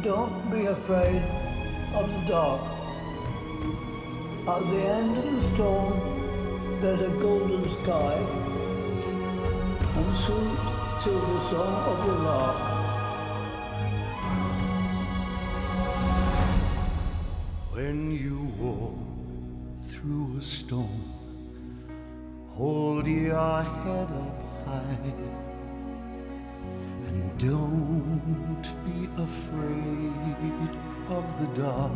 and don't be afraid of the dark. At the end of the storm, there's a golden sky and sweet silver song of the lark. When you walk through a storm, hold your head up high and don't be afraid of the dark.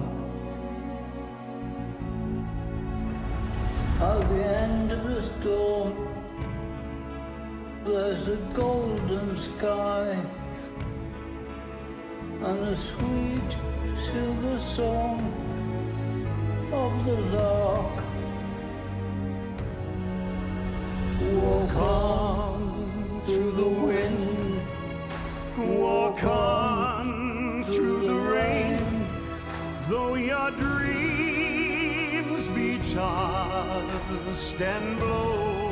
At the end of the storm, there's a golden sky and a sweet silver song of the lark. Walk on through the wind, Walk on through the rain, though your dreams be tossed and blown.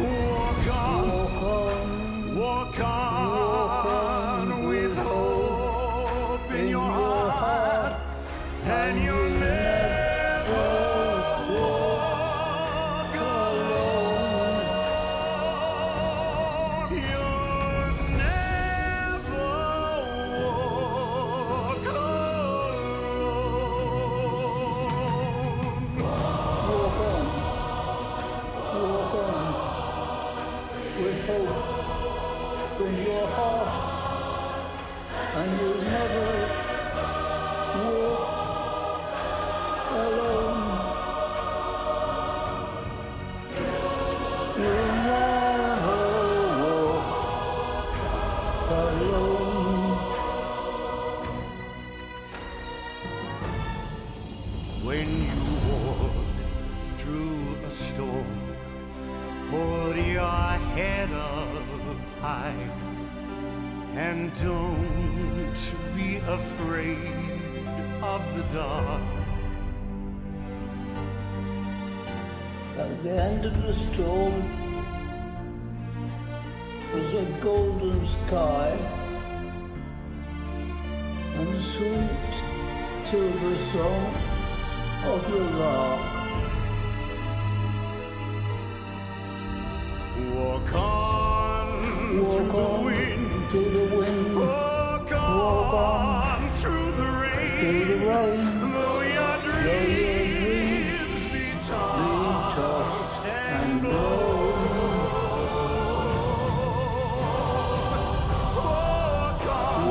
Walk on, walk on with hope in your heart, and you'll never walk alone. You'll never walk alone. walk on with hope in your heart, and you'll never walk alone. You'll never walk alone. When you walk through a storm, hold your head up high and don't be afraid of the dark. At the end of the storm, there's a golden sky and a sweet silver song of the lark. Walk on through the wind, through the wind, walk walk on through the through the rain, rain, though your dreams be tossed and blown. Walk on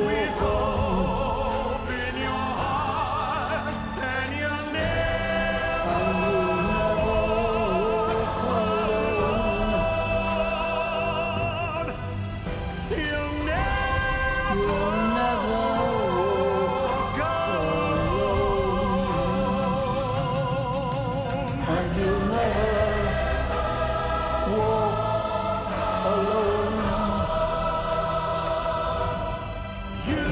with hope in your heart, and you'll never walk alone. You'll never walk alone. and you'll never walk alone. You'll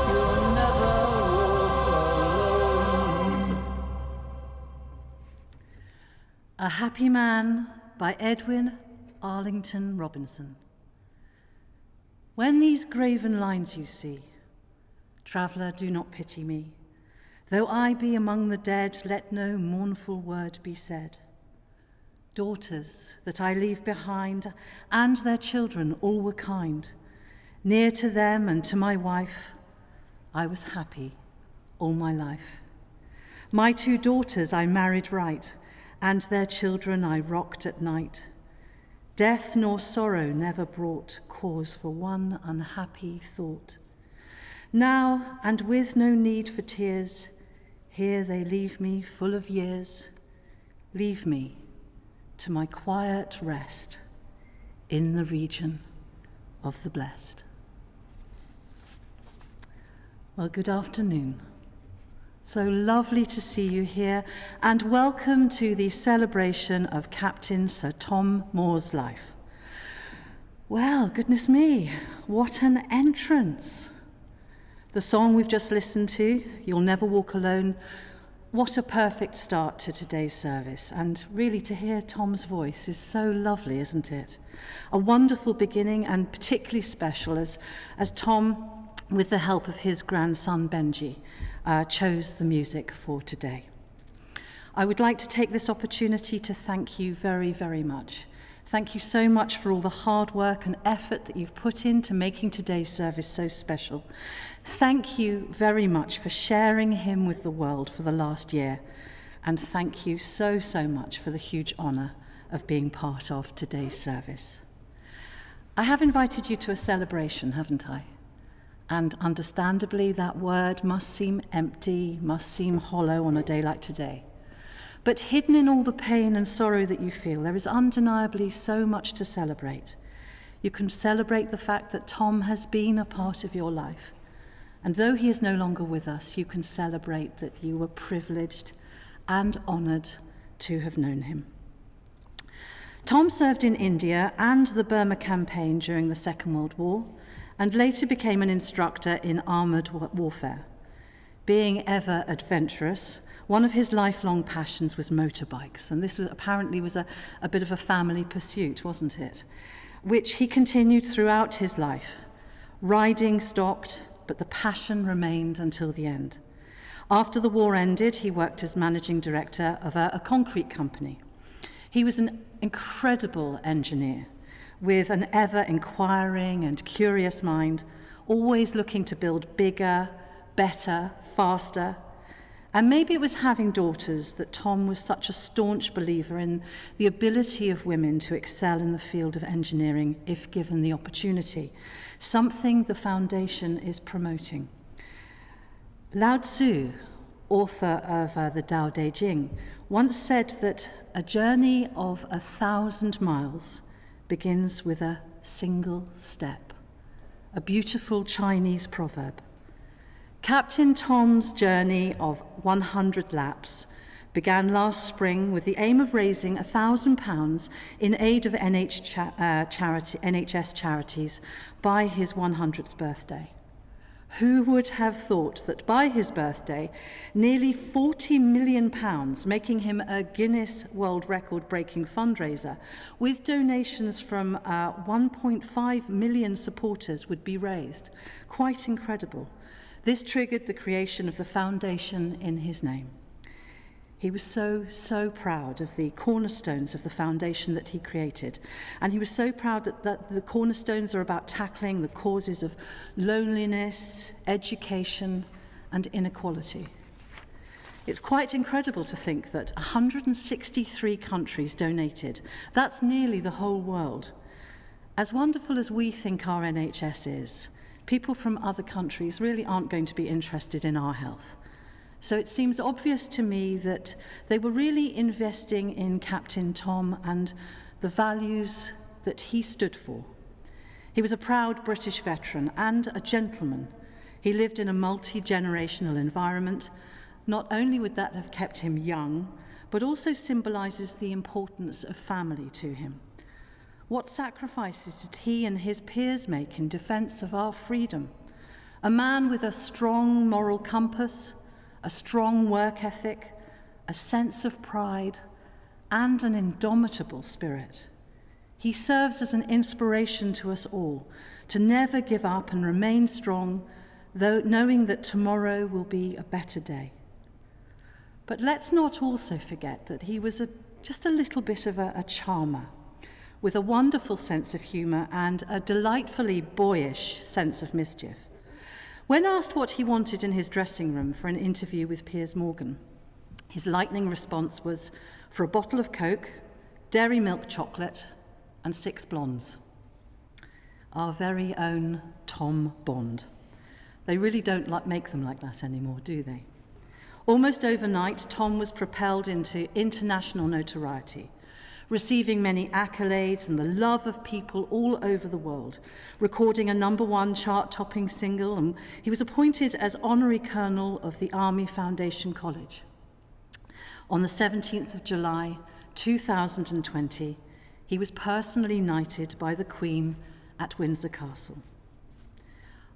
You'll never walk alone. A Happy Man by Edwin Arlington Robinson. When these graven lines you see, traveller, do not pity me. Though I be among the dead, let no mournful word be said. Daughters that I leave behind, and their children all were kind. Near to them and to my wife, I was happy all my life. My 2 daughters I married right, and their children I rocked at night. Death nor sorrow never brought cause for one unhappy thought. Now, and with no need for tears, here they leave me full of years. Leave me to my quiet rest in the region of the blessed. Well, good afternoon. So lovely to see you here, and welcome to the celebration of Captain Sir Tom Moore's life. Well, goodness me, what an entrance. The song we've just listened to, You'll Never Walk Alone, what a perfect start to today's service. And really to hear Tom's voice is so lovely, isn't it? A wonderful beginning, and particularly special as Tom, with the help of his grandson Benji, chose the music for today. I would like to take this opportunity to thank you very, very much. Thank you so much for all the hard work and effort that you've put into making today's service so special. Thank you very much for sharing him with the world for the last year. And thank you so, so much for the huge honour of being part of today's service. I have invited you to a celebration, haven't I? And understandably, that word must seem empty, must seem hollow on a day like today. But hidden in all the pain and sorrow that you feel, there is undeniably so much to celebrate. You can celebrate the fact that Tom has been a part of your life. And though he is no longer with us, you can celebrate that you were privileged and honoured to have known him. Tom served in India and the Burma campaign during the Second World War, and later became an instructor in armoured warfare. Being ever adventurous, one of his lifelong passions was motorbikes, and this was apparently a bit of a family pursuit, wasn't it? Which he continued throughout his life. Riding stopped, but the passion remained until the end. After the war ended, he worked as managing director of a concrete company. He was an incredible engineer with an ever-inquiring and curious mind, always looking to build bigger, better, faster. And maybe it was having daughters that Tom was such a staunch believer in the ability of women to excel in the field of engineering if given the opportunity, something the foundation is promoting. Lao Tzu, author of the Tao Te Ching, once said that a journey of 1,000 miles begins with a single step, a beautiful Chinese proverb. Captain Tom's journey of 100 laps began last spring with the aim of raising £1,000 in aid of NHS charities by his 100th birthday. Who would have thought that by his birthday, nearly £40 million, making him a Guinness World Record-breaking fundraiser, with donations from 1.5 million supporters, would be raised? Quite incredible. This triggered the creation of the foundation in his name. He was so, so proud of the cornerstones of the foundation that he created. And he was so proud that the cornerstones are about tackling the causes of loneliness, education, and inequality. It's quite incredible to think that 163 countries donated. That's nearly the whole world. As wonderful as we think our NHS is, people from other countries really aren't going to be interested in our health. So it seems obvious to me that they were really investing in Captain Tom and the values that he stood for. He was a proud British veteran and a gentleman. He lived in a multi-generational environment. Not only would that have kept him young, but also symbolises the importance of family to him. What sacrifices did he and his peers make in defence of our freedom? A man with a strong moral compass, a strong work ethic, a sense of pride, and an indomitable spirit. He serves as an inspiration to us all to never give up and remain strong, though knowing that tomorrow will be a better day. But let's not also forget that he was just a little bit of a charmer, with a wonderful sense of humour and a delightfully boyish sense of mischief. When asked what he wanted in his dressing room for an interview with Piers Morgan, his lightning response was for a bottle of Coke, dairy milk chocolate, and 6 blondes. Our very own Tom Bond. They really don't make them like that anymore, do they? Almost overnight, Tom was propelled into international notoriety, receiving many accolades and the love of people all over the world, recording a #1 chart-topping single, and he was appointed as Honorary Colonel of the Army Foundation College. On the 17th of July, 2020, he was personally knighted by the Queen at Windsor Castle.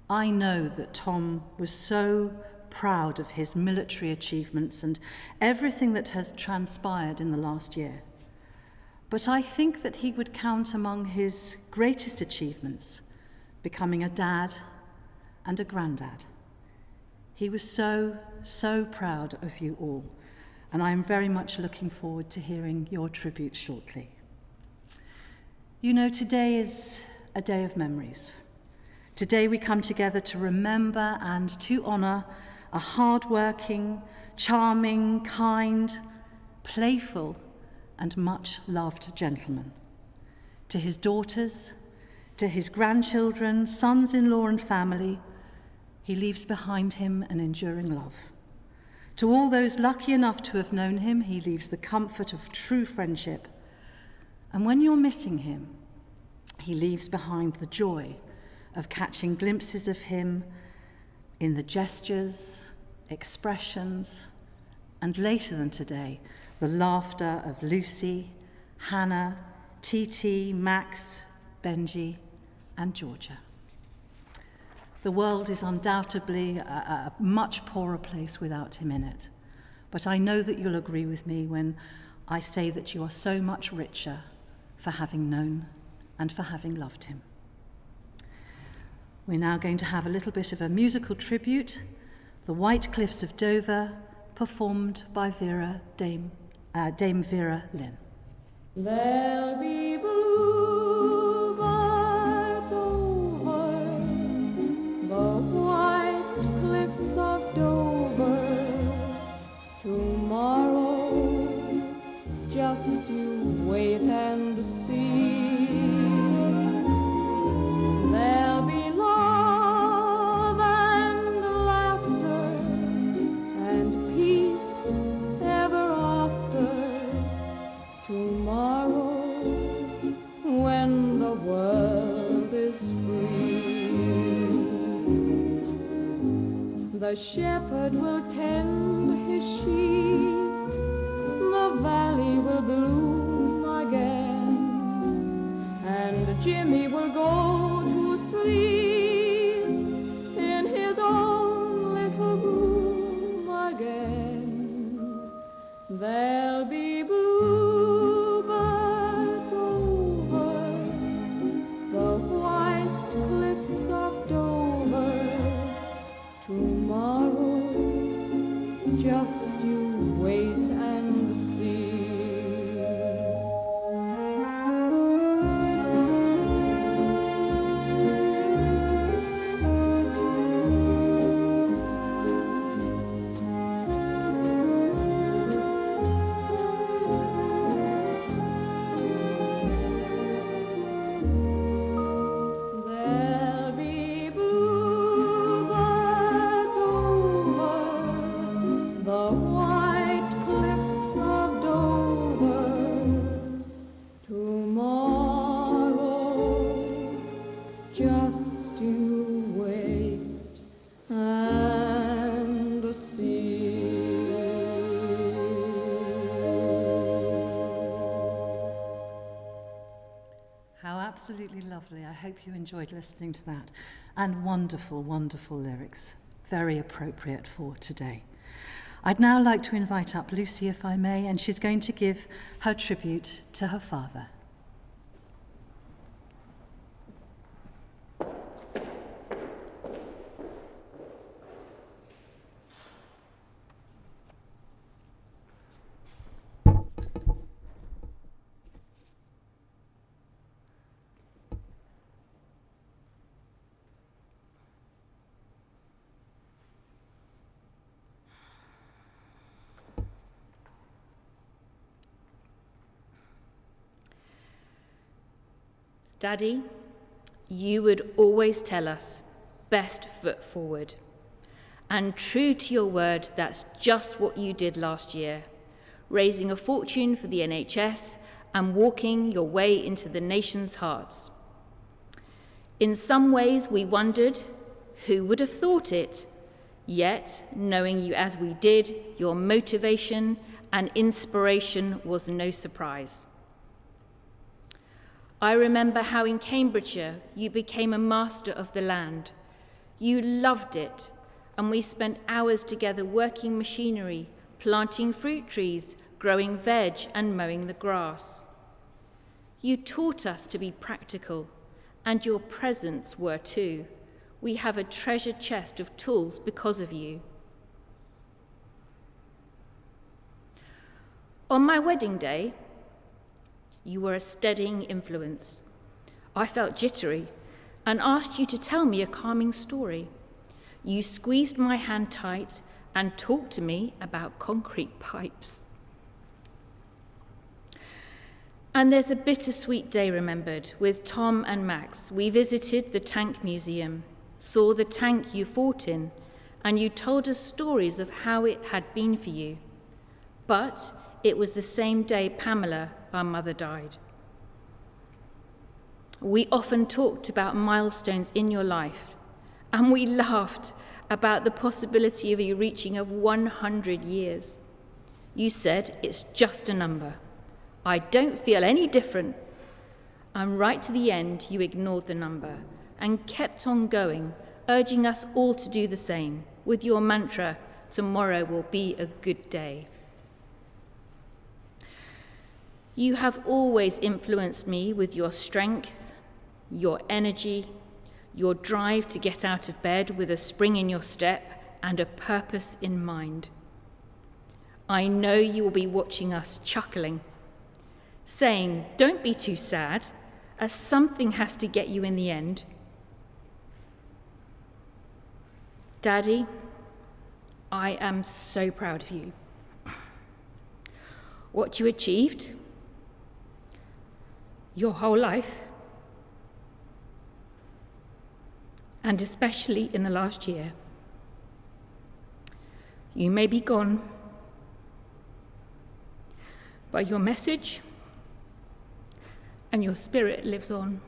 I know that Tom was so proud of his military achievements and everything that has transpired in the last year. But I think that he would count among his greatest achievements becoming a dad and a granddad. He was so proud of you all, and I am very much looking forward to hearing your tribute shortly. You know, today is a day of memories. Today we come together to remember and to honour a hard-working, charming, kind, playful, and much-loved gentleman. To his daughters, to his grandchildren, sons-in-law and family, he leaves behind him an enduring love. To all those lucky enough to have known him, he leaves the comfort of true friendship. And when you're missing him, he leaves behind the joy of catching glimpses of him in the gestures, expressions, and later than today, the laughter of Lucy, Hannah, TT, Max, Benji, and Georgia. The world is undoubtedly a much poorer place without him in it, but I know that you'll agree with me when I say that you are so much richer for having known and for having loved him. We're now going to have a little bit of a musical tribute, The White Cliffs of Dover, performed by Dame Vera Lynn. There'll be bluebirds over the white cliffs of Dover. Tomorrow, just you wait and see. There'll be love and laughter and peace ever after. Tomorrow, when the world is free, the shepherd will tend his sheep, the valley will bloom again, and Jimmy will go to sleep in his own little room again. There'll be bluebirds over the white cliffs of Dover. Tomorrow, just you wait and see. There'll be bluebirds over the white cliffs of Dover. Tomorrow, just you wait and see. How absolutely lovely. I hope you enjoyed listening to that. And wonderful, wonderful lyrics. Very appropriate for today. I'd now like to invite up Lucy, if I may, and she's going to give her tribute to her father. Daddy, you would always tell us, best foot forward. And true to your word, that's just what you did last year, raising a fortune for the NHS and walking your way into the nation's hearts. In some ways, we wondered, who would have thought it? Yet, knowing you as we did, your motivation and inspiration was no surprise. I remember how in Cambridgeshire you became a master of the land. You loved it, and we spent hours together working machinery, planting fruit trees, growing veg, and mowing the grass. You taught us to be practical, and your presents were too. We have a treasure chest of tools because of you. On my wedding day, you were a steadying influence. I felt jittery and asked you to tell me a calming story. You squeezed my hand tight and talked to me about concrete pipes. And there's a bittersweet day remembered. With Tom and Max, we visited the Tank Museum, saw the tank you fought in, and you told us stories of how it had been for you. But it was the same day Pamela, our mother, died. We often talked about milestones in your life, and we laughed about the possibility of you reaching of 100 years. You said, it's just a number. I don't feel any different. And right to the end, you ignored the number and kept on going, urging us all to do the same, with your mantra, tomorrow will be a good day. You have always influenced me with your strength, your energy, your drive to get out of bed with a spring in your step and a purpose in mind. I know you will be watching us chuckling, saying, don't be too sad, as something has to get you in the end. Daddy, I am so proud of you. What you achieved, your whole life, and especially in the last year. You may be gone, but your message and your spirit lives on.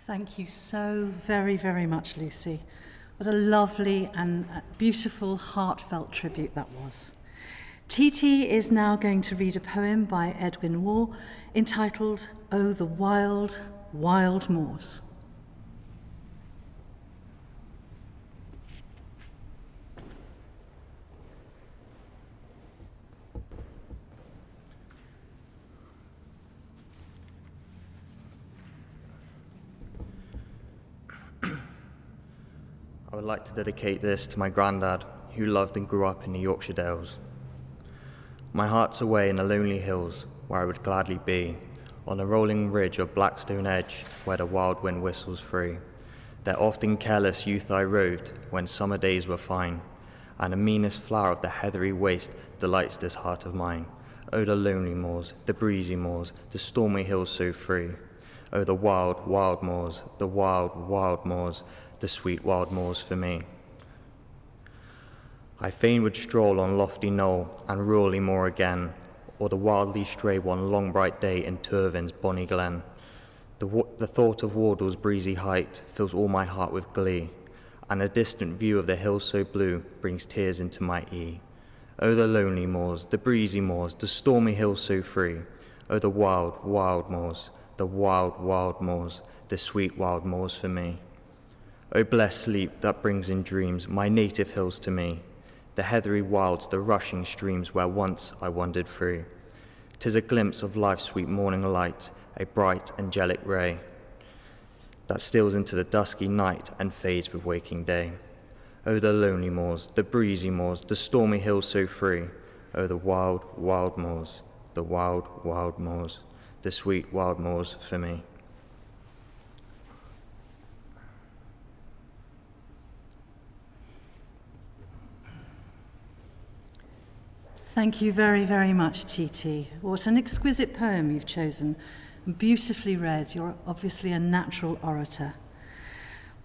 Thank you so very, very much, Lucy. What a lovely and beautiful, heartfelt tribute that was. TT is now going to read a poem by Edwin Waugh entitled, Oh, the Wild, Wild Moors. I would like to dedicate this to my granddad, who loved and grew up in the Yorkshire Dales. My heart's away in the lonely hills, where I would gladly be, on a rolling ridge of Blackstone Edge, where the wild wind whistles free. There often careless youth I roved, when summer days were fine, and the meanest flower of the heathery waste delights this heart of mine. Oh, the lonely moors, the breezy moors, the stormy hills so free. Oh, the wild, wild moors, the wild, wild moors, the sweet wild moors for me. I fain would stroll on lofty knoll and Rowley moor again, or the wildly stray one long bright day in Turvin's bonny glen. The thought of Wardle's breezy height fills all my heart with glee, and a distant view of the hills so blue brings tears into my ear. Oh, the lonely moors, the breezy moors, the stormy hills so free. Oh, the wild, wild moors, the wild, wild moors, the sweet wild moors for me. O blessed sleep that brings in dreams my native hills to me, the heathery wilds, the rushing streams where once I wandered free. 'Tis a glimpse of life's sweet morning light, a bright angelic ray, that steals into the dusky night and fades with waking day. O the lonely moors, the breezy moors, the stormy hills so free. O the wild, wild moors, the wild, wild moors, the sweet wild moors for me. Thank you very, very much, TT. What an exquisite poem you've chosen. Beautifully read. You're obviously a natural orator.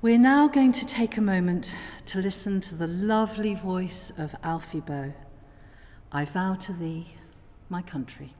We're now going to take a moment to listen to the lovely voice of Alfie Boe. I vow to thee, my country.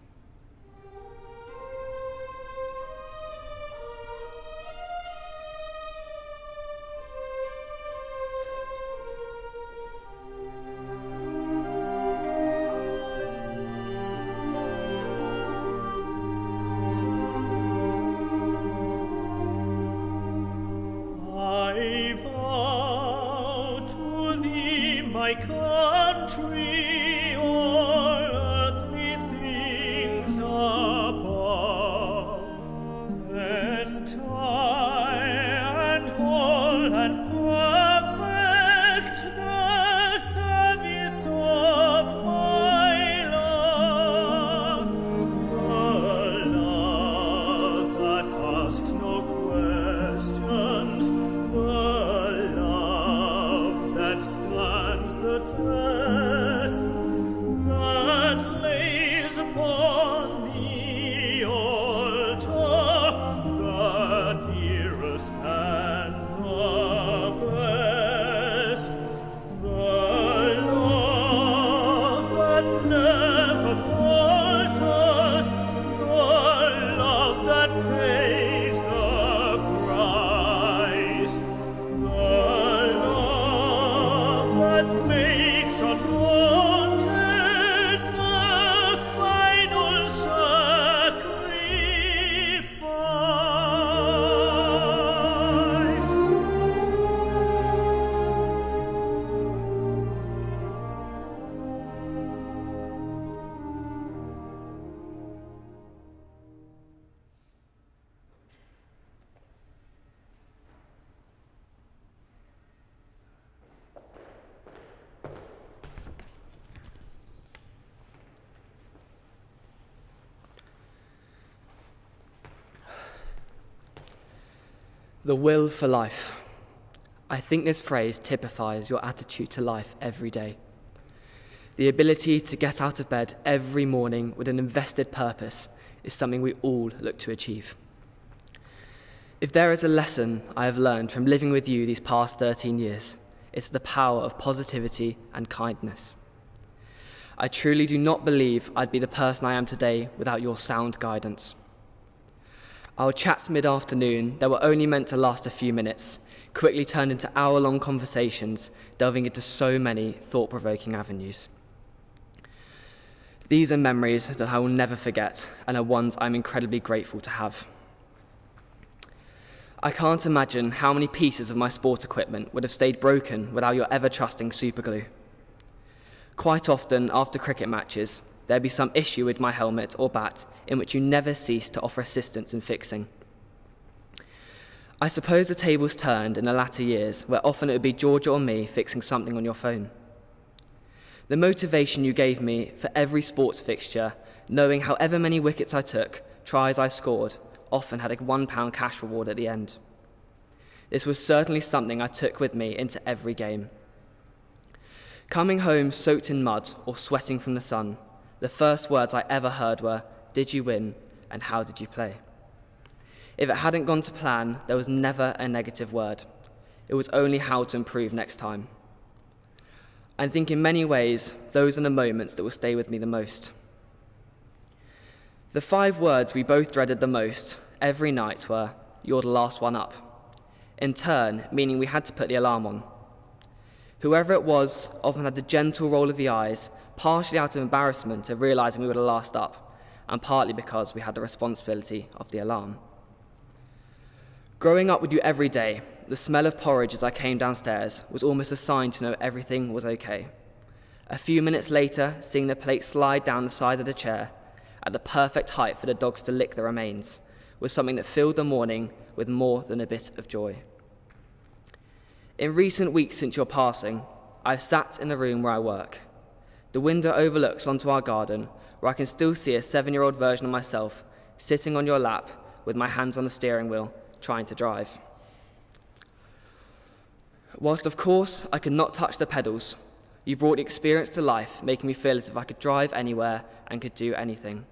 The will for life. I think this phrase typifies your attitude to life every day. The ability to get out of bed every morning with an invested purpose is something we all look to achieve. If there is a lesson I have learned from living with you these past 13 years, it's the power of positivity and kindness. I truly do not believe I'd be the person I am today without your sound guidance. Our chats mid-afternoon that were only meant to last a few minutes quickly turned into hour-long conversations, delving into so many thought-provoking avenues. These are memories that I will never forget and are ones I'm incredibly grateful to have. I can't imagine how many pieces of my sport equipment would have stayed broken without your ever-trusting superglue. Quite often, after cricket matches, there'd be some issue with my helmet or bat in which you never ceased to offer assistance in fixing. I suppose the tables turned in the latter years, where often it would be Georgia or me fixing something on your phone. The motivation you gave me for every sports fixture, knowing however many wickets I took, tries I scored, often had a £1 cash reward at the end. This was certainly something I took with me into every game. Coming home soaked in mud or sweating from the sun, the first words I ever heard were, "Did you win, and how did you play?" If it hadn't gone to plan, there was never a negative word. It was only how to improve next time. I think in many ways, those are the moments that will stay with me the most. The 5 words we both dreaded the most every night were, "You're the last one up," in turn meaning we had to put the alarm on. Whoever it was often had the gentle roll of the eyes, partially out of embarrassment of realising we were the last up, and partly because we had the responsibility of the alarm. Growing up with you every day, the smell of porridge as I came downstairs was almost a sign to know everything was okay. A few minutes later, seeing the plate slide down the side of the chair, at the perfect height for the dogs to lick the remains, was something that filled the morning with more than a bit of joy. In recent weeks since your passing, I've sat in the room where I work. The window overlooks onto our garden, where I can still see a 7-year-old version of myself sitting on your lap with my hands on the steering wheel, trying to drive. Whilst of course I could not touch the pedals, you brought the experience to life, making me feel as if I could drive anywhere and could do anything.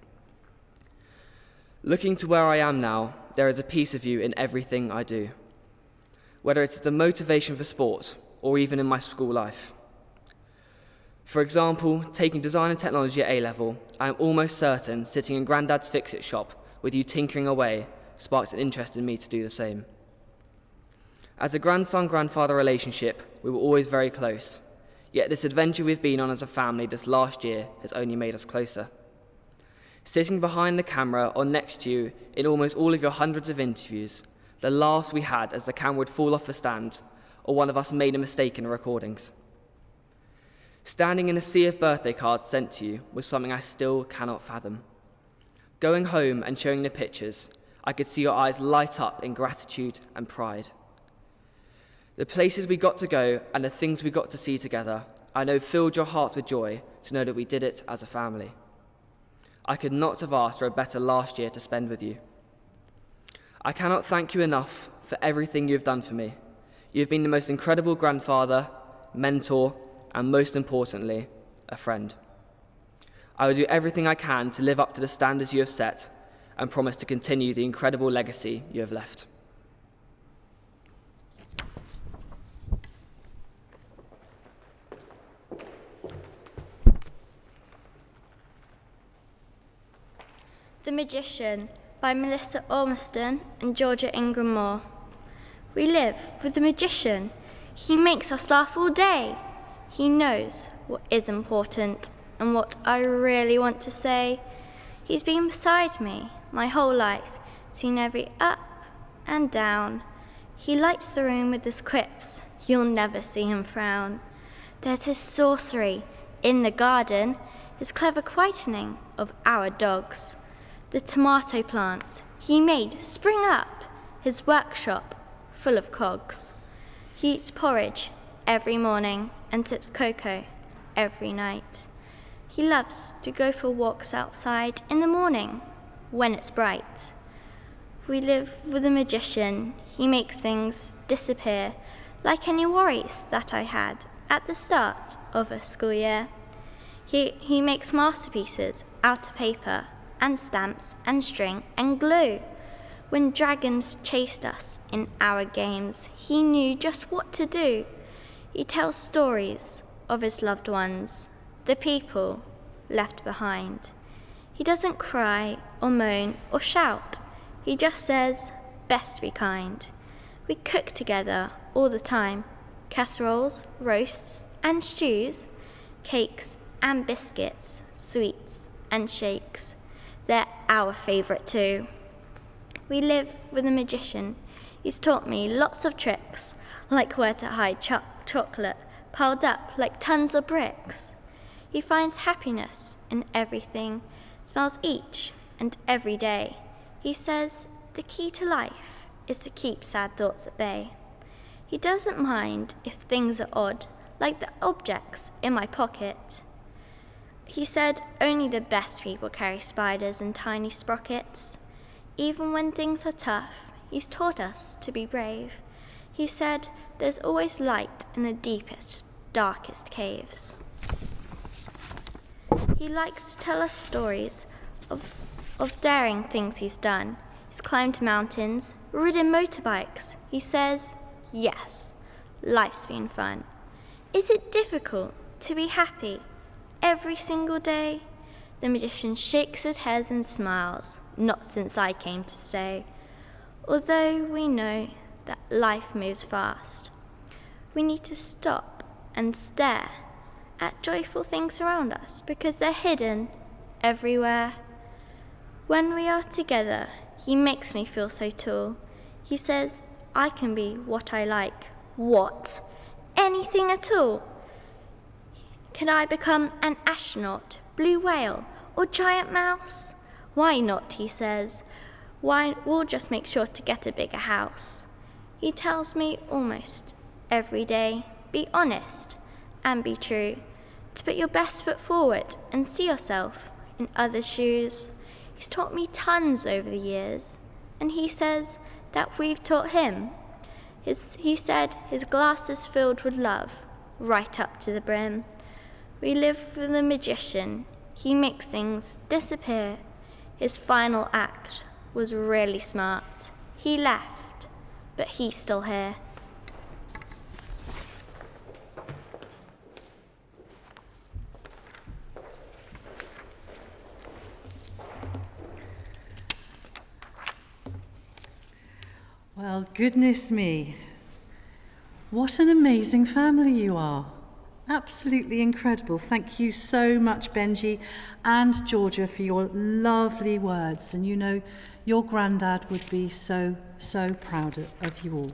Looking to where I am now, there is a piece of you in everything I do. whether it's the motivation for sport or even in my school life. For example, taking design and technology at A-level, I am almost certain sitting in Grandad's fix-it shop with you tinkering away sparks an interest in me to do the same. As a grandson-grandfather relationship, we were always very close, yet this adventure we've been on as a family this last year has only made us closer. Sitting behind the camera or next to you in almost all of your hundreds of interviews, the last we had as the camera would fall off the stand or one of us made a mistake in the recordings. Standing in a sea of birthday cards sent to you was something I still cannot fathom. Going home and showing the pictures, I could see your eyes light up in gratitude and pride. The places we got to go and the things we got to see together, I know filled your heart with joy to know that we did it as a family. I could not have asked for a better last year to spend with you. I cannot thank you enough for everything you have done for me. You have been the most incredible grandfather, mentor, and most importantly, a friend. I will do everything I can to live up to the standards you have set and promise to continue the incredible legacy you have left. The Magician by Melissa Ormiston and Georgia Ingram Moore. We live with the magician. He makes us laugh all day. He knows what is important and what I really want to say. He's been beside me my whole life, seen every up and down. He lights the room with his quips. You'll never see him frown. There's his sorcery in the garden, his clever quietening of our dogs. The tomato plants he made spring up, his workshop full of cogs. He eats porridge every morning and sips cocoa every night. He loves to go for walks outside in the morning when it's bright. We live with a magician. He makes things disappear, like any worries that I had at the start of a school year. He makes masterpieces out of paper and stamps and string and glue. When dragons chased us in our games, he knew just what to do. He tells stories of his loved ones, the people left behind. He doesn't cry or moan or shout. He just says, best be kind. We cook together all the time, casseroles, roasts and stews, cakes and biscuits, sweets and shakes. They're our favourite too. We live with a magician. He's taught me lots of tricks, like where to hide chocolate piled up like tons of bricks. He finds happiness in everything, smiles each and every day. He says the key to life is to keep sad thoughts at bay. He doesn't mind if things are odd, like the objects in my pocket. He said only the best people carry spiders and tiny sprockets. Even when things are tough, he's taught us to be brave. He said there's always light in the deepest, darkest caves. He likes to tell us stories of daring things he's done. He's climbed mountains, ridden motorbikes. He says, yes, life's been fun. Is it difficult to be happy every single day? The magician shakes his head and smiles, not since I came to stay. Although we know that life moves fast, we need to stop and stare at joyful things around us because they're hidden everywhere. When we are together, he makes me feel so tall. He says I can be what I like. What? Anything at all? Can I become an astronaut, blue whale, or giant mouse? Why not, he says. Why, we'll just make sure to get a bigger house. He tells me almost every day, be honest and be true, to put your best foot forward and see yourself in others' shoes. He's taught me tons over the years, and he says that we've taught him. He said his glass is filled with love, right up to the brim. We live with a magician. He makes things disappear. His final act was really smart. He left, but he's still here. Well, goodness me. What an amazing family you are. Absolutely incredible. Thank you so much, Benji and Georgia, for your lovely words. And you know, your granddad would be so, so proud of you all.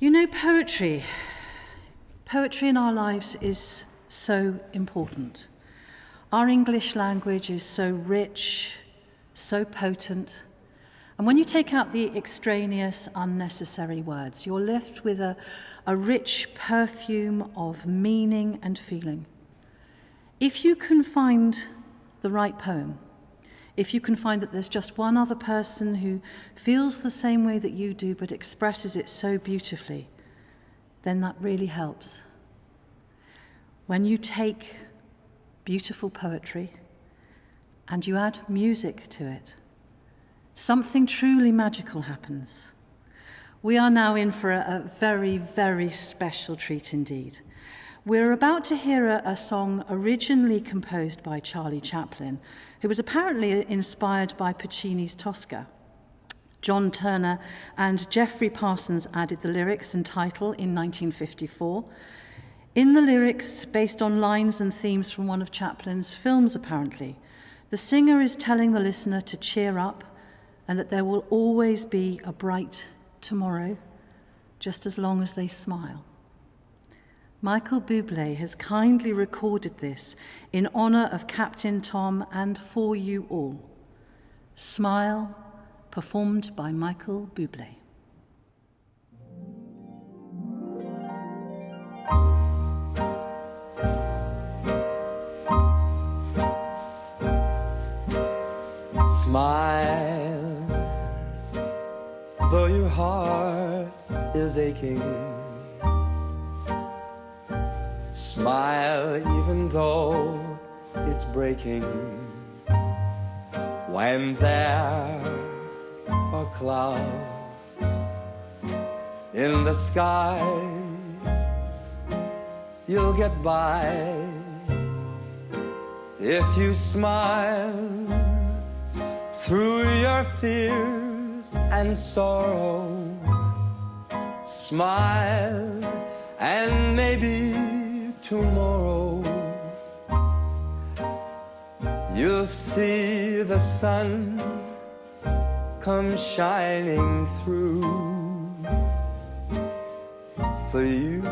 You know, poetry in our lives is so important. Our English language is so rich, so potent. And when you take out the extraneous, unnecessary words, you're left with a rich perfume of meaning and feeling. If you can find the right poem, if you can find that there's just one other person who feels the same way that you do but expresses it so beautifully, then that really helps. When you take beautiful poetry and you add music to it, something truly magical happens. We are now in for a very, very special treat indeed. We're about to hear a song originally composed by Charlie Chaplin, who was apparently inspired by Puccini's Tosca. John Turner and Geoffrey Parsons added the lyrics and title in 1954. In the lyrics, based on lines and themes from one of Chaplin's films apparently, the singer is telling the listener to cheer up and that there will always be a bright tomorrow, just as long as they smile. Michael Bublé has kindly recorded this in honor of Captain Tom and for you all. Smile, performed by Michael Bublé. Smile, though your heart is aching. Smile, even though it's breaking. When there are clouds in the sky, you'll get by if you smile. Through your fears and sorrow, smile, and maybe tomorrow you'll see the sun come shining through for you.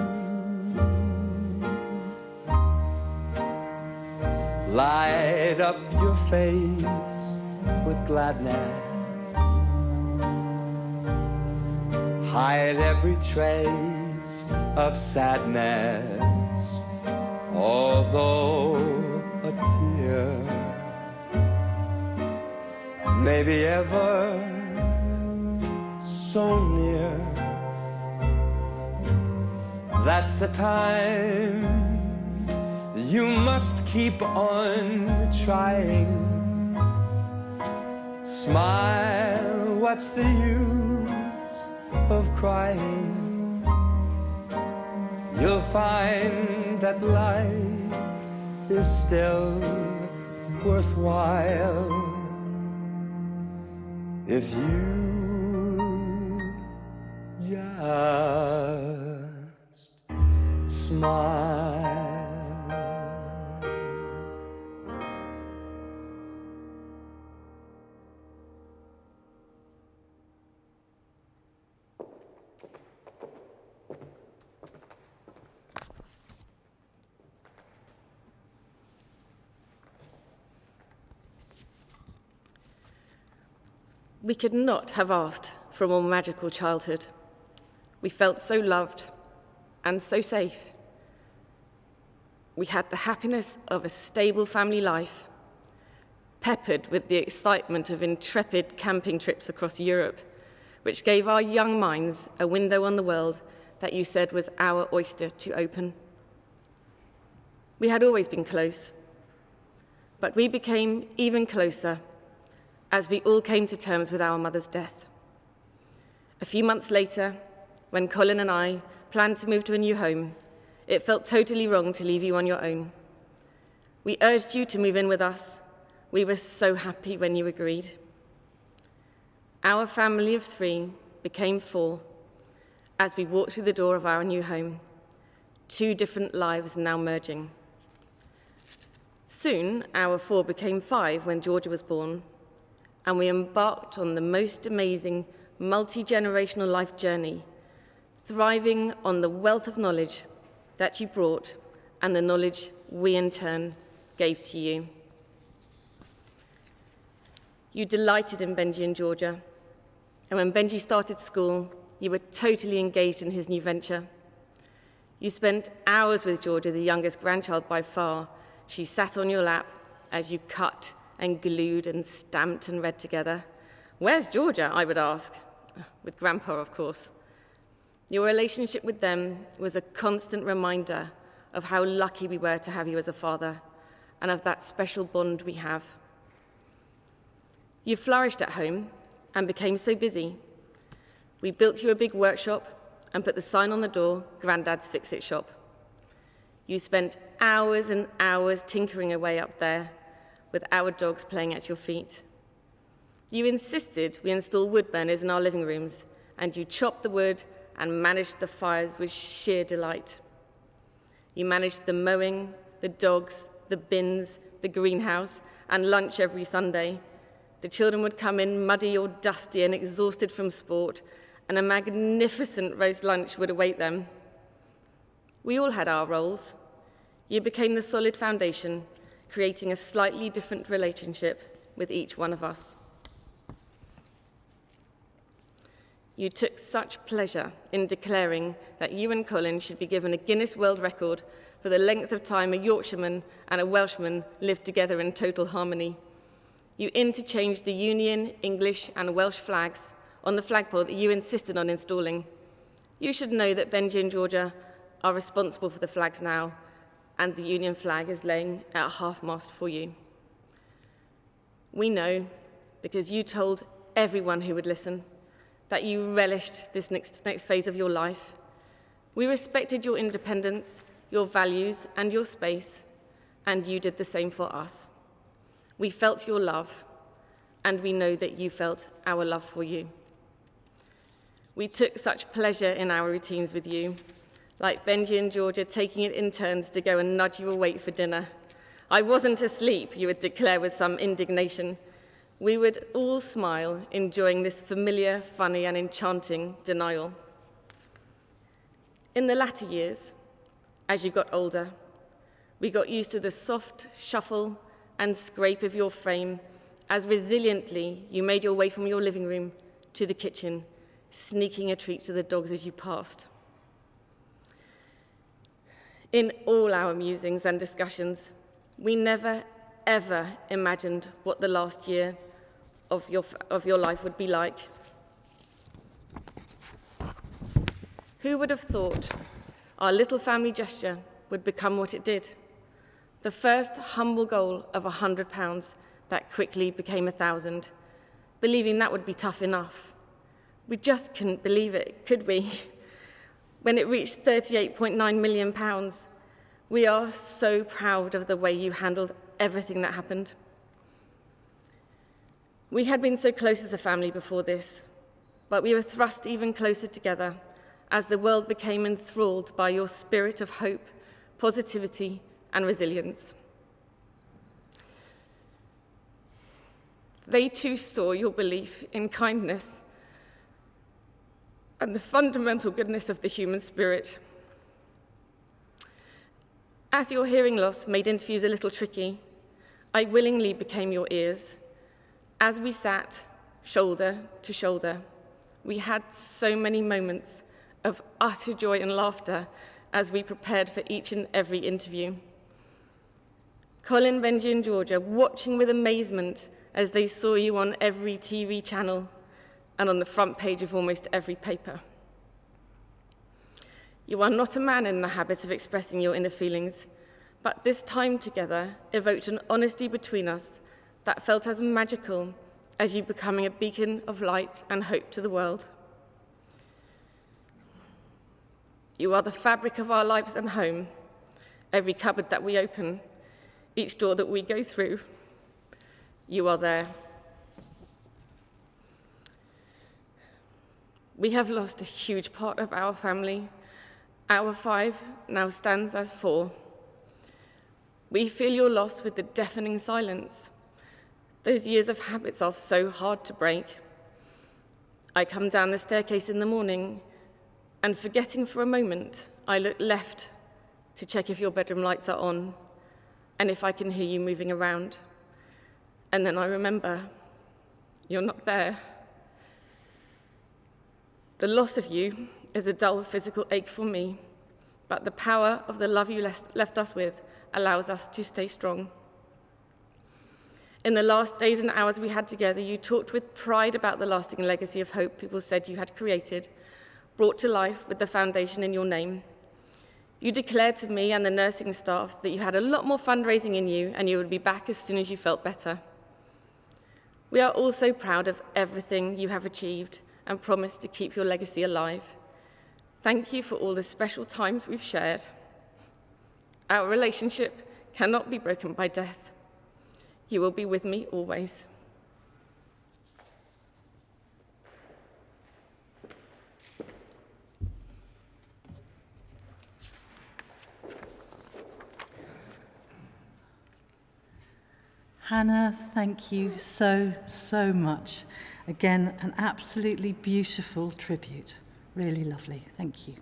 Light up your face with gladness, hide every trace of sadness, although a tear may be ever so near. That's the time you must keep on trying. Smile, what's the use of crying? You'll find that life is still worthwhile if you just smile. We could not have asked for a more magical childhood. We felt so loved and so safe. We had the happiness of a stable family life, peppered with the excitement of intrepid camping trips across Europe, which gave our young minds a window on the world that you said was our oyster to open. We had always been close, but we became even closer as we all came to terms with our mother's death. A few months later, when Colin and I planned to move to a new home, it felt totally wrong to leave you on your own. We urged you to move in with us. We were so happy when you agreed. Our family of 3 became 4 as we walked through the door of our new home, 2 different lives now merging. Soon, our 4 became 5 when Georgia was born, and we embarked on the most amazing multi-generational life journey, thriving on the wealth of knowledge that you brought and the knowledge we in turn gave to you. You delighted in Benji and Georgia, and when Benji started school, you were totally engaged in his new venture. You spent hours with Georgia, the youngest grandchild by far. She sat on your lap as you cut and glued and stamped and read together. "Where's Georgia?" I would ask, with Grandpa, of course. Your relationship with them was a constant reminder of how lucky we were to have you as a father and of that special bond we have. You flourished at home and became so busy. We built you a big workshop and put the sign on the door, "Granddad's Fix-It Shop." You spent hours and hours tinkering away up there with our dogs playing at your feet. You insisted we install wood burners in our living rooms, and you chopped the wood and managed the fires with sheer delight. You managed the mowing, the dogs, the bins, the greenhouse, and lunch every Sunday. The children would come in muddy or dusty and exhausted from sport, and a magnificent roast lunch would await them. We all had our roles. You became the solid foundation, creating a slightly different relationship with each one of us. You took such pleasure in declaring that you and Colin should be given a Guinness World Record for the length of time a Yorkshireman and a Welshman lived together in total harmony. You interchanged the Union, English, and Welsh flags on the flagpole that you insisted on installing. You should know that Benji and Georgia are responsible for the flags now, and the Union flag is laying at half-mast for you. We know, because you told everyone who would listen, that you relished this next phase of your life. We respected your independence, your values, and your space, and you did the same for us. We felt your love, and we know that you felt our love for you. We took such pleasure in our routines with you, like Benji and Georgia taking it in turns to go and nudge you awake for dinner. "I wasn't asleep," you would declare with some indignation. We would all smile, enjoying this familiar, funny, and enchanting denial. In the latter years, as you got older, we got used to the soft shuffle and scrape of your frame as resiliently you made your way from your living room to the kitchen, sneaking a treat to the dogs as you passed. In all our musings and discussions, we never, ever imagined what the last year of your life would be like. Who would have thought our little family gesture would become what it did? The first humble goal of £100 that quickly became 1,000, believing that would be tough enough. We just couldn't believe it, could we? When it reached £38.9 million, we are so proud of the way you handled everything that happened. We had been so close as a family before this, but we were thrust even closer together as the world became enthralled by your spirit of hope, positivity, and resilience. They too saw your belief in kindness and the fundamental goodness of the human spirit. As your hearing loss made interviews a little tricky, I willingly became your ears. As we sat shoulder to shoulder, we had so many moments of utter joy and laughter as we prepared for each and every interview. Colin, Benji, and Georgia watching with amazement as they saw you on every TV channel and on the front page of almost every paper. You are not a man in the habit of expressing your inner feelings, but this time together evoked an honesty between us that felt as magical as you becoming a beacon of light and hope to the world. You are the fabric of our lives and home, every cupboard that we open, each door that we go through. You are there. We have lost a huge part of our family. Our 5 now stands as 4. We feel your loss with the deafening silence. Those years of habits are so hard to break. I come down the staircase in the morning, and forgetting for a moment, I look left to check if your bedroom lights are on, and if I can hear you moving around. And then I remember, you're not there. The loss of you is a dull physical ache for me, but the power of the love you left us with allows us to stay strong. In the last days and hours we had together, you talked with pride about the lasting legacy of hope people said you had created, brought to life with the foundation in your name. You declared to me and the nursing staff that you had a lot more fundraising in you and you would be back as soon as you felt better. We are also proud of everything you have achieved and promise to keep your legacy alive. Thank you for all the special times we've shared. Our relationship cannot be broken by death. You will be with me always. Hannah, thank you so, so much. Again, an absolutely beautiful tribute. Really lovely. Thank you.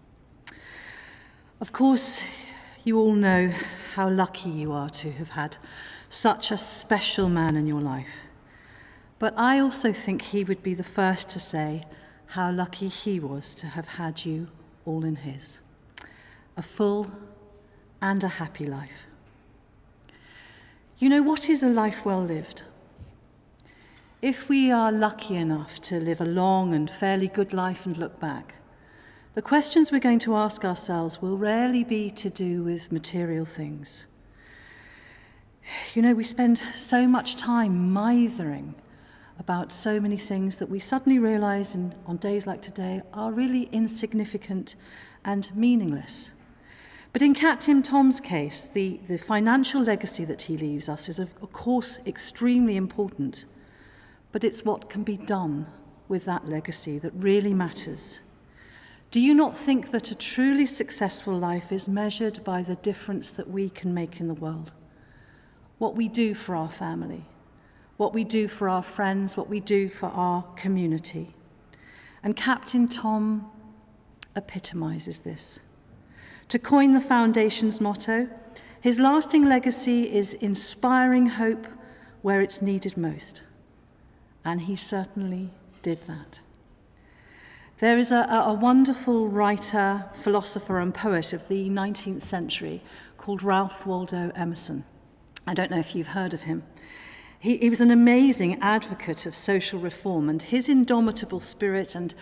Of course, you all know how lucky you are to have had such a special man in your life. But I also think he would be the first to say how lucky he was to have had you all in his. A full and a happy life. You know, what is a life well lived? If we are lucky enough to live a long and fairly good life and look back, the questions we're going to ask ourselves will rarely be to do with material things. You know, we spend so much time mithering about so many things that we suddenly realize on days like today are really insignificant and meaningless. But in Captain Tom's case, the financial legacy that he leaves us is, of course, extremely important. But it's what can be done with that legacy that really matters. Do you not think that a truly successful life is measured by the difference that we can make in the world? What we do for our family, what we do for our friends, what we do for our community. And Captain Tom epitomizes this. To coin the Foundation's motto, his lasting legacy is inspiring hope where it's needed most. And he certainly did that. There is a wonderful writer, philosopher and poet of the 19th century called Ralph Waldo Emerson. I don't know if you've heard of him. He was an amazing advocate of social reform, and his indomitable spirit and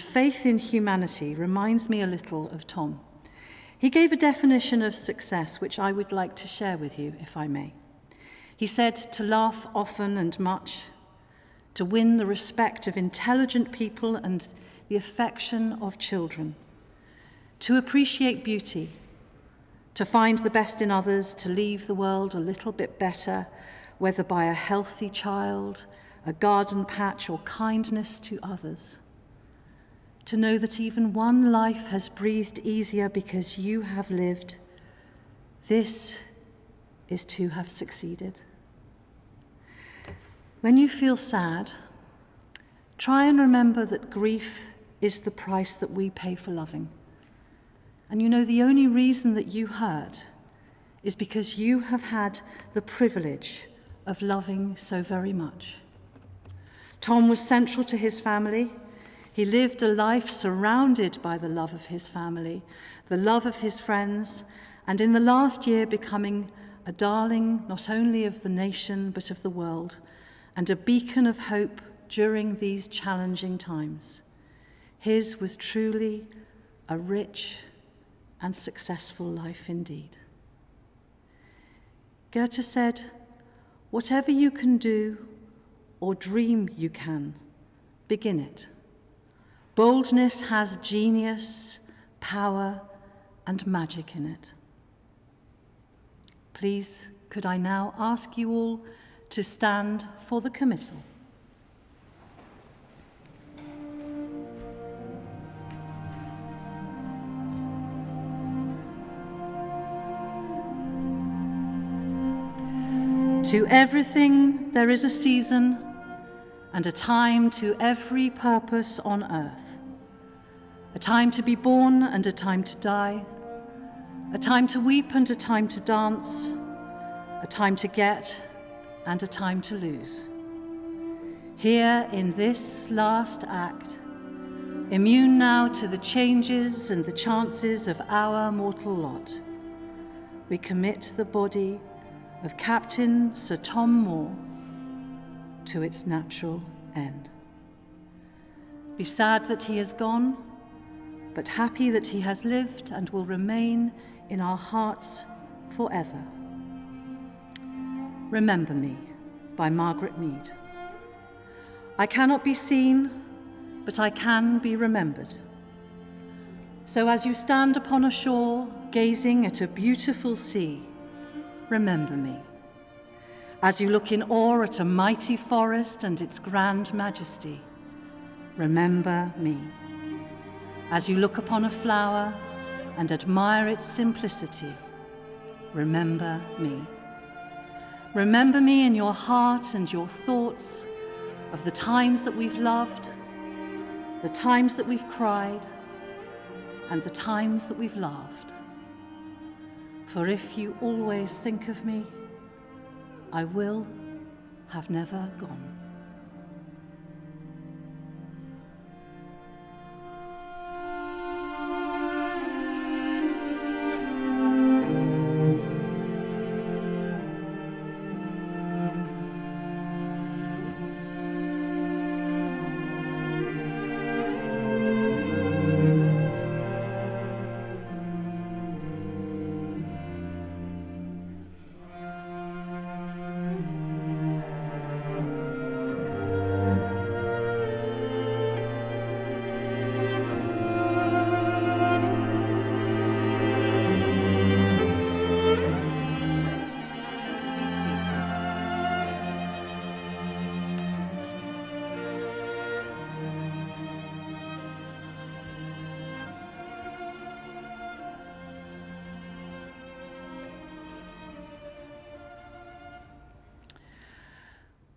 faith in humanity reminds me a little of Tom. He gave a definition of success which I would like to share with you, if I may. He said to laugh often and much, to win the respect of intelligent people and the affection of children, to appreciate beauty, to find the best in others, to leave the world a little bit better, whether by a healthy child, a garden patch, or kindness to others. To know that even one life has breathed easier because you have lived, this is to have succeeded. When you feel sad, try and remember that grief is the price that we pay for loving. And you know, the only reason that you hurt is because you have had the privilege of loving so very much. Tom was central to his family. He lived a life surrounded by the love of his family, the love of his friends, and in the last year becoming a darling not only of the nation but of the world, and a beacon of hope during these challenging times. His was truly a rich and successful life indeed. Goethe said, "Whatever you can do or dream you can, begin it. Boldness has genius, power, and magic in it." Please, could I now ask you all to stand for the committal? To everything there is a season and a time to every purpose on earth. A time to be born and a time to die. A time to weep and a time to dance. A time to get and a time to lose. Here in this last act, immune now to the changes and the chances of our mortal lot, we commit the body of Captain Sir Tom Moore to its natural end. Be sad that he is gone, but happy that he has lived and will remain in our hearts forever. Remember Me by Margaret Mead. I cannot be seen, but I can be remembered. So as you stand upon a shore, gazing at a beautiful sea, remember me. As you look in awe at a mighty forest and its grand majesty, remember me. As you look upon a flower and admire its simplicity, remember me. Remember me in your heart and your thoughts of the times that we've loved, the times that we've cried, and the times that we've laughed. For if you always think of me, I will have never gone.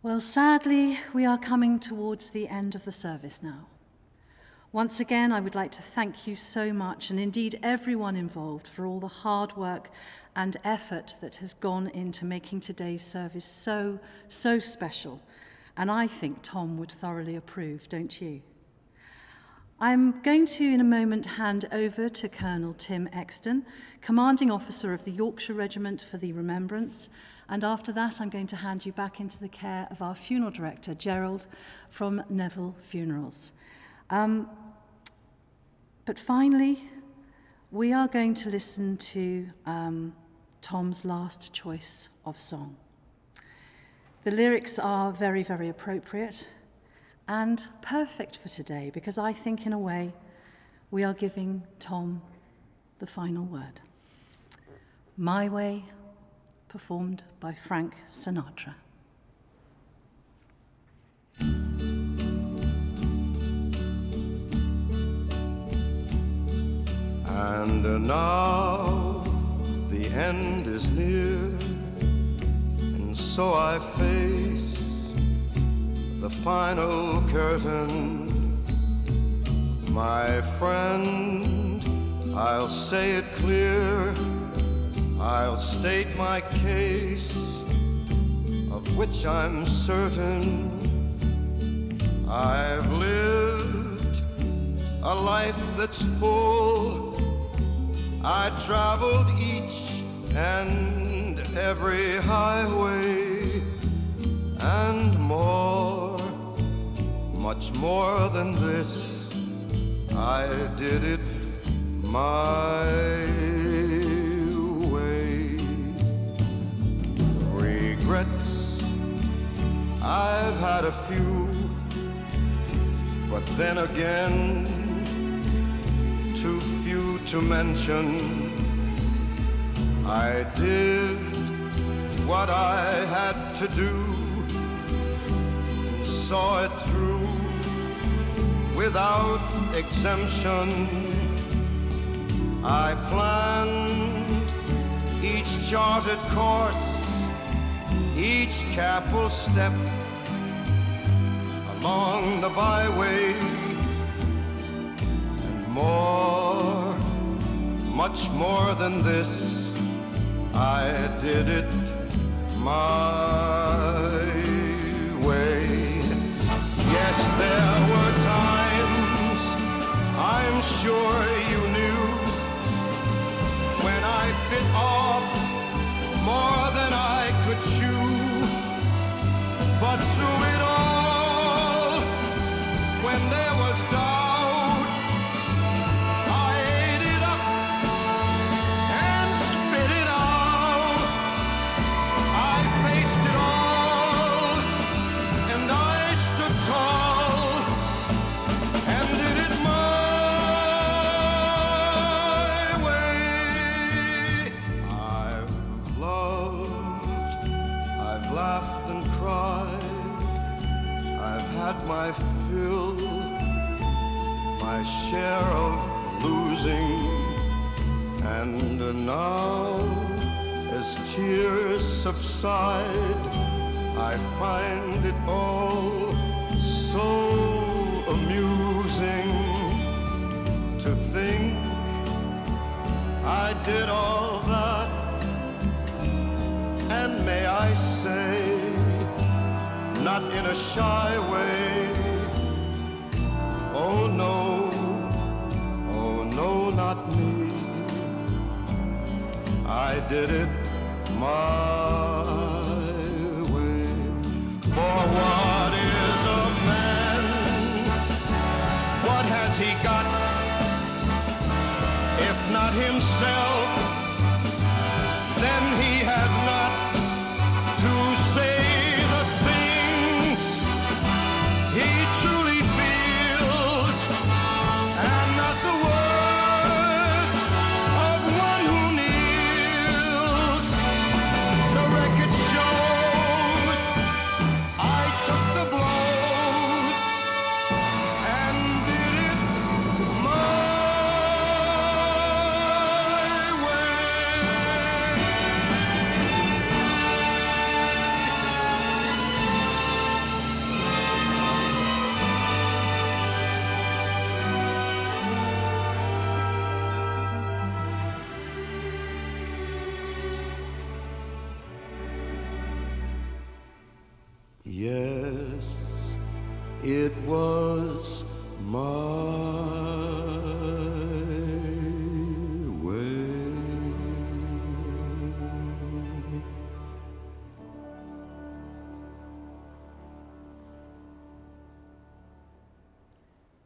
Well, sadly, we are coming towards the end of the service now. Once again, I would like to thank you so much, and indeed everyone involved, for all the hard work and effort that has gone into making today's service so special. And I think Tom would thoroughly approve, don't you? I'm going to, in a moment, hand over to Colonel Tim Exton, Commanding Officer of the Yorkshire Regiment for the Remembrance, and after that I'm going to hand you back into the care of our funeral director, Gerald, from Neville Funerals. But finally, we are going to listen to Tom's last choice of song. The lyrics are very, very appropriate and perfect for today, because I think, in a way, we are giving Tom the final word. My Way, performed by Frank Sinatra. And now the end is near, and so I face the final curtain. My friend, I'll say it clear, I'll state my case, of which I'm certain. I've lived a life that's full. I traveled each and every highway, and more, much more than this, I did it my way. Regrets, I've had a few, but then again, too few to mention. I did what I had to do, saw it through without exemption. I planned each charted course, each careful step along the byway, and more, much more than this, I did it my way. Yes, there were times, I'm sure you knew, when I bit off more than I could chew. But through it all, when there was doubt, I ate it up and spit it out. I faced it all, and I stood tall and did it my way. I've loved, I've laughed and cried, I've had my fill, my share of losing, and now, as tears subside, I find it all so amusing to think I did all that, and may I say, not in a shy way, oh no, not me. I did it my way. For what is a man? What has he got? If not himself, then he has not to say the things he truly feels, and not the words of one who kneels. The record shows I took the blows and did it my way. Yes, it was my way.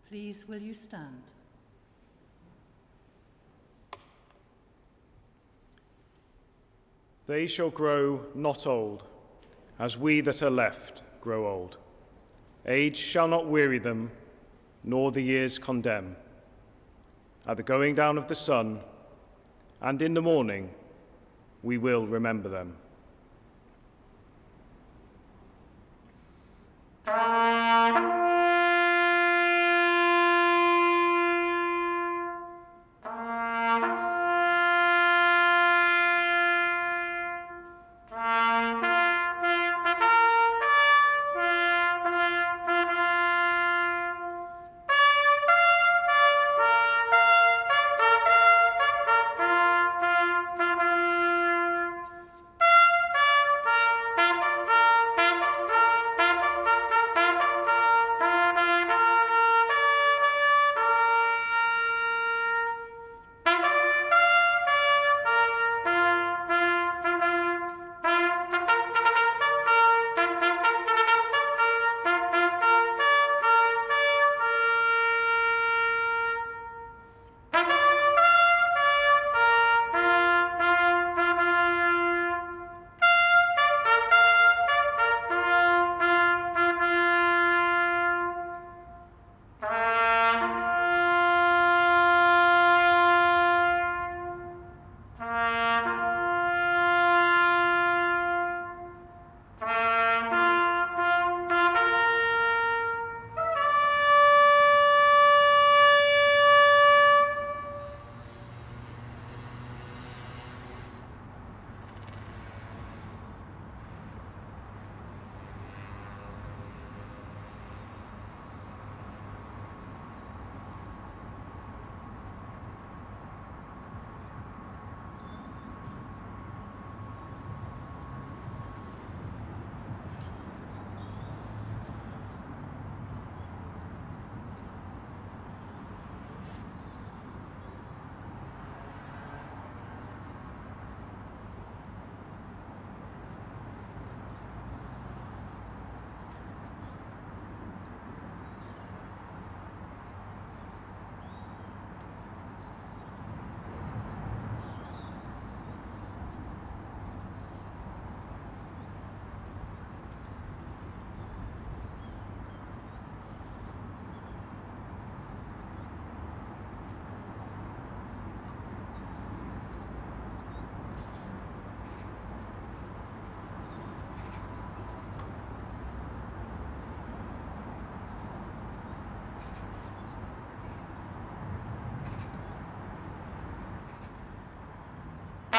Please, will you stand? They shall grow not old, as we that are left grow old. Age shall not weary them, nor the years condemn. At the going down of the sun, and in the morning, we will remember them.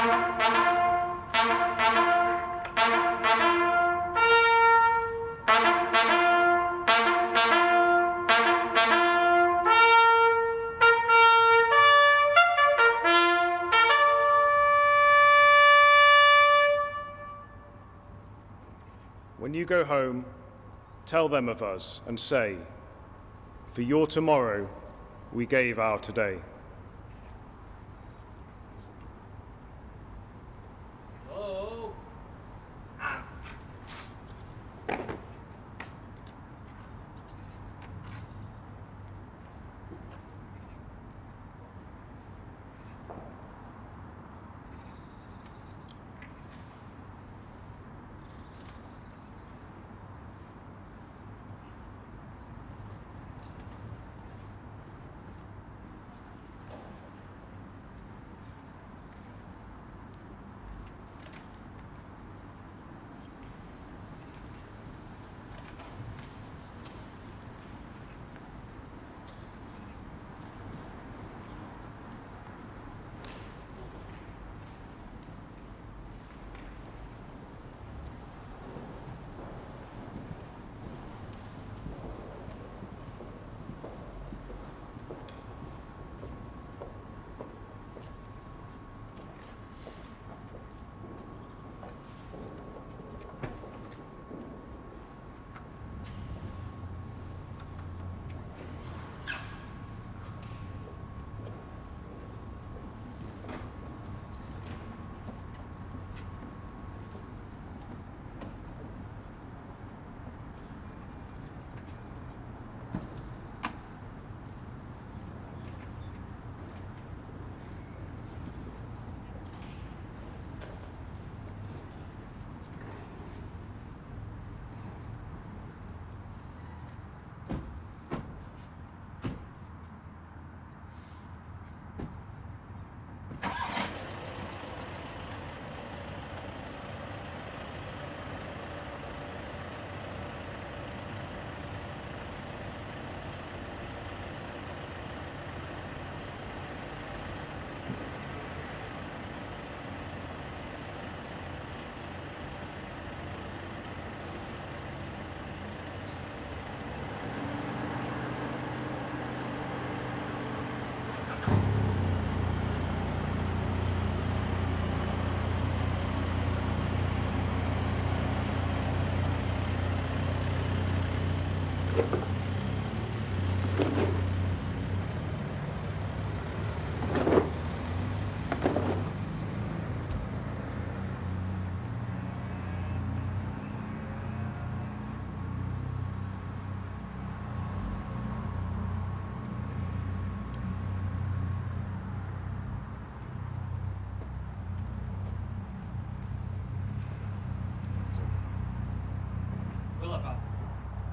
When you go home, tell them of us and say, for your tomorrow we gave our today.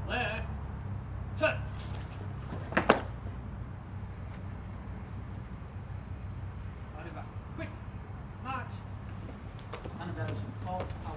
Left. Turn. Over. Quick. March. And those all out.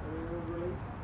are we all released?